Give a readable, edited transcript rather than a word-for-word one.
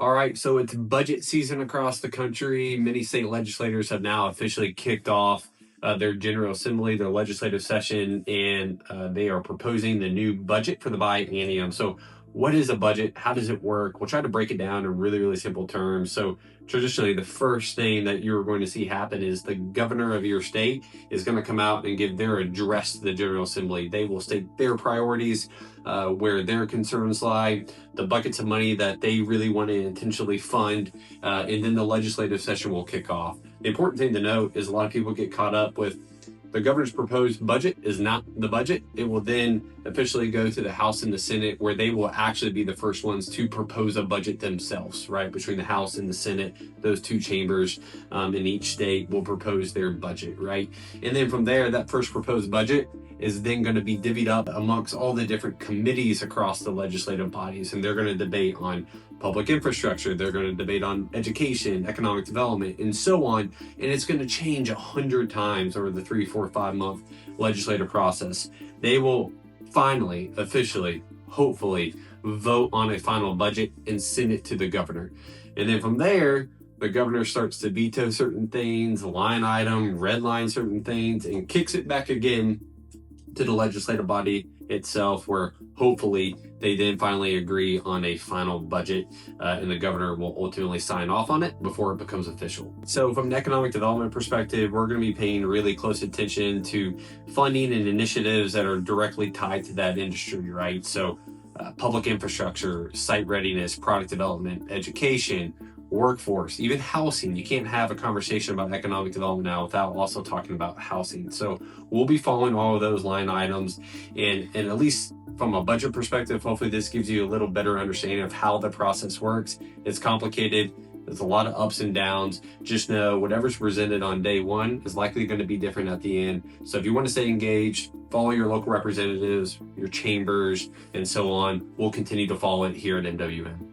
All right, so it's budget season across the country. Many state legislators have now officially kicked off their General Assembly, their legislative session, and they are proposing the new budget for the biennium. So, what is a budget? How does it work? We'll try to break it down in really, really simple terms. So, traditionally, the first thing that you're going to see happen is the governor of your state is going to come out and give their address to the General Assembly. They will state their priorities, where their concerns lie, the buckets of money that they really want to intentionally fund, and then the legislative session will kick off. The important thing to note is a lot of people get caught up with the governor's proposed budget is not the budget. It will then officially go to the House and the Senate, where they will actually be the first ones to propose a budget themselves, right? Between the House and the Senate, those two chambers in each state will propose their budget, right? And then from there, that first proposed budget is then going to be divvied up amongst all the different committees across the legislative bodies. And they're going to debate on public infrastructure, they're going to debate on education, economic development, and so on. And it's going to change 100 times over the 3, 4, 5 month legislative process. They will finally, officially, hopefully, vote on a final budget and send it to the governor. And then from there, the governor starts to veto certain things, line item, redline certain things, and kicks it back again to the legislative body itself, where hopefully they then finally agree on a final budget, and the governor will ultimately sign off on it before it becomes official. So from an economic development perspective, we're going to be paying really close attention to funding and initiatives that are directly tied to that industry, right? So public infrastructure, site readiness, product development, education, workforce, even housing. You can't have a conversation about economic development now without also talking about housing. So we'll be following all of those line items, and at least from a budget perspective, hopefully this gives you a little better understanding of how the process works. It's complicated. There's a lot of ups and downs. Just know whatever's presented on day one is likely going to be different at the end. So if you want to stay engaged, follow your local representatives, your chambers, and so on. We'll continue to follow it here at MWM.